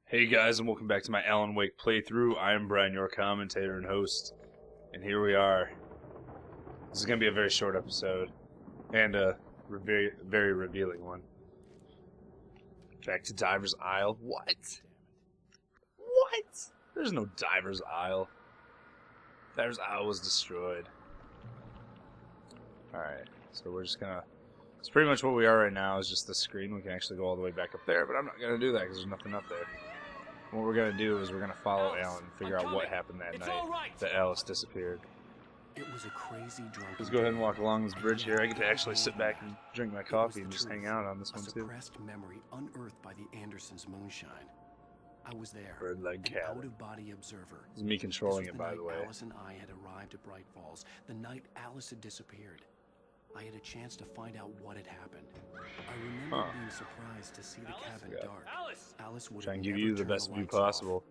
Hey guys, and welcome back to my Alan Wake playthrough. I am Brian, your commentator and host, and here we are. This is going to be a very short episode, and a very revealing one. Back to Diver's Isle. What? What? There's no Diver's Isle. Diver's Isle was destroyed. Alright, so we're just gonna... It's pretty much what we are right now, is just the screen. We can actually go all the way back up there, but I'm not gonna do that because there's nothing up there. What we're going to do is we're going to follow Alan and figure out what happened that night that Alice disappeared. It was a crazy drunken. Let's go ahead and walk along this bridge here. I get to actually sit back and drink my coffee and just hang out on this one too. A suppressed memory unearthed by the Andersons' moonshine. I was there, Bird-leg an cabin. out-of-body observer. This is me controlling it, by the way. Alice and I had arrived at Bright Falls, the night Alice had disappeared. I had a chance to find out what had happened. I remember being surprised to see the cabin dark. Alice would try and give you the best view possible.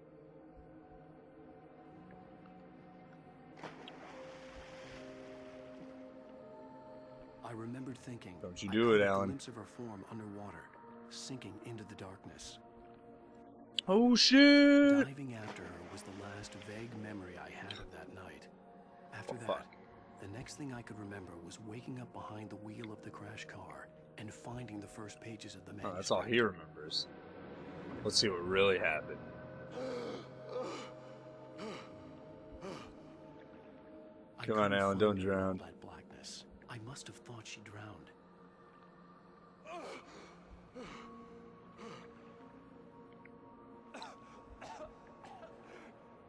I remembered thinking, don't you do it, Alan. A glimpse of her form underwater, sinking into the darkness. Oh shit! Diving after her was the last vague memory I had of that night. After that, fuck. The next thing I could remember was waking up behind the wheel of the crash car and finding the first pages of the manuscript. Oh, that's all he remembers. Let's see what really happened. Come on, Alan, don't drown. That blackness. I must have thought she drowned.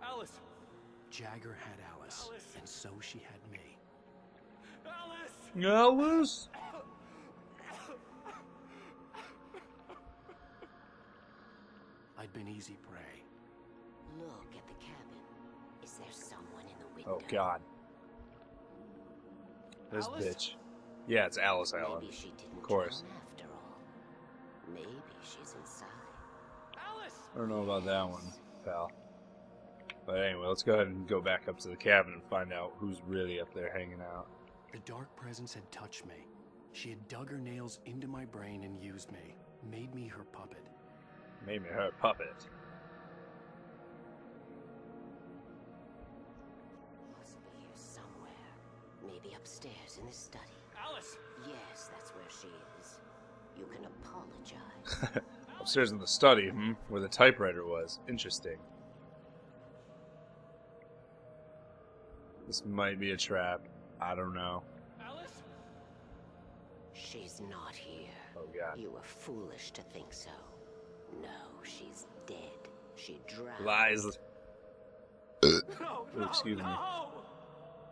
Alice! Jagger had Alice, and so she had me. Alice! Alice? I'd been easy prey. Look at the cabin. Is there someone in the window? Oh god. This bitch. Yeah, it's Alice, Alan. Maybe she didn't of course. drown after all. Maybe she's inside. Alice! I don't know about that one, pal. But anyway, let's go ahead and go back up to the cabin and find out who's really up there hanging out. The dark presence had touched me. She had dug her nails into my brain and used me, made me her puppet. Made me her puppet. Must be here somewhere. Maybe upstairs in the study. Alice! Yes, that's where she is. You can apologize. Upstairs in the study, where the typewriter was. Interesting. This might be a trap. I don't know. Alice? She's not here. Oh god. You were foolish to think so. No, she's dead. She drowned. Lies. No, Oh, excuse me. no!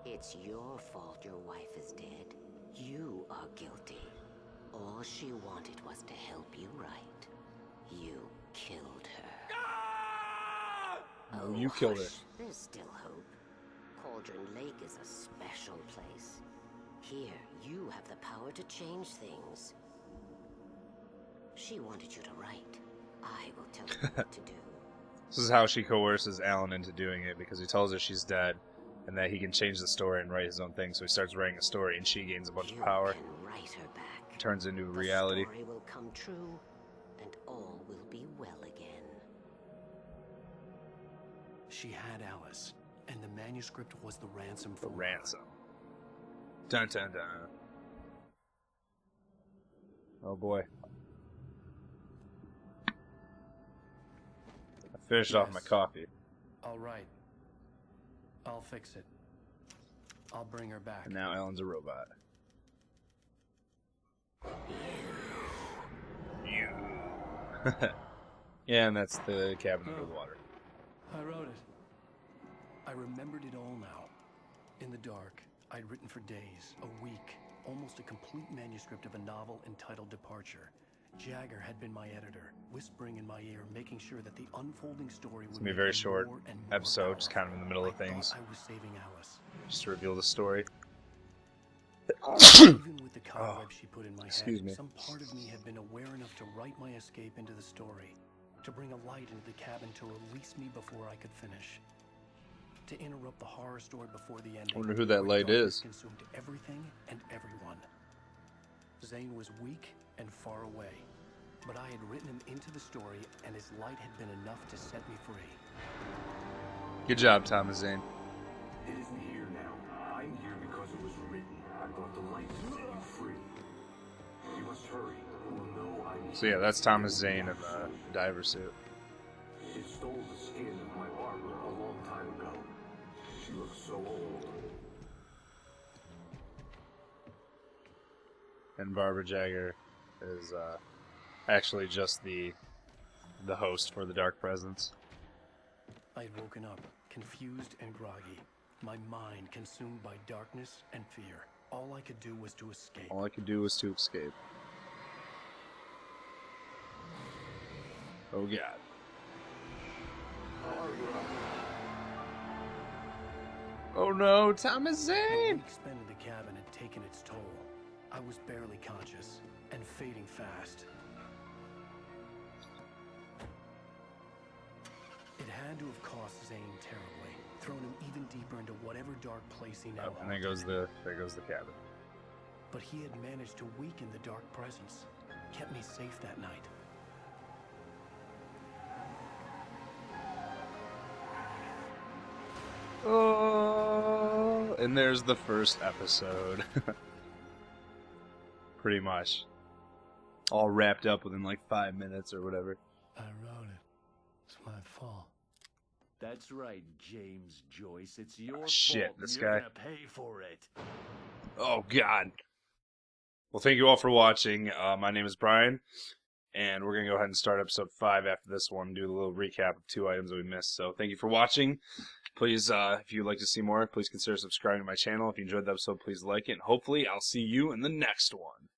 It's your fault your wife is dead. You are guilty. All she wanted was to help you right. You killed her. Ah! No, you killed her. Hush. There's still hope. Cauldron Lake is a special place. Here, you have the power to change things. She wanted you to write. I will tell you what to do. This is how she coerces Alan into doing it, because he tells her she's dead and that he can change the story and write his own thing. So he starts writing a story and she gains a bunch of power. You can write her back. Turns into The reality. story will come true, and all will be well again. She had Alice, and the manuscript was the ransom The for her. ransom. Dun dun dun. Oh boy. I finished off my coffee. All right. I'll fix it. I'll bring her back. And now Alan's a robot. You. Yeah, and that's the cabin under the water. I wrote it. I remembered it all now. In the dark, I'd written for days, a week, almost a complete manuscript of a novel entitled Departure. Jagger had been my editor, whispering in my ear, making sure that the unfolding story would It's gonna be a make very me short more and more episode, just powerful. kind of in the middle of I thought things, I was saving Alice. just to reveal the story. Even with the cobweb she put in my excuse head, me. some part of me had been aware enough to write my escape into the story, to bring a light into the cabin to release me before I could finish. To interrupt the horror story before the ending. I wonder who that where light darkness is. Consumed everything and everyone. Zane was weak and far away, but I had written him into the story story, and his light had been enough to set me free. Good job, Thomas Zane. It isn't here now. I'm here because it was written. I brought the light to set you free. You must hurry. You will know I'm So yeah, that's Thomas Zane in the diver suit. It stole the skin of my Barbara a long time ago. She looks so old. And Barbara Jagger is actually just the host for the Dark Presence. I had woken up, confused and groggy, my mind consumed by darkness and fear. All I could do was to escape. All I could do was to escape. Oh God. Oh no, Thomas The Zane! week spent in the cabin had taken its toll. I was barely conscious and fading fast. It had to have cost Zane terribly, thrown him even deeper into whatever dark place he now Oh, and there goes the cabin. But he had managed to weaken the dark presence, kept me safe that night. Oh, and there's the first episode. Pretty much. All wrapped up within like 5 minutes or whatever. I wrote it. It's my fault. That's right, James Joyce. It's your fault. Shit, and this you're guy. gonna pay for it. Oh God. Well, thank you all for watching. My name is Brian, and we're gonna go ahead and start episode 5 after this one. Do a little recap of 2 items that we missed. So thank you for watching. Please, if you'd like to see more, please consider subscribing to my channel. If you enjoyed the episode, please like it. And hopefully, I'll see you in the next one.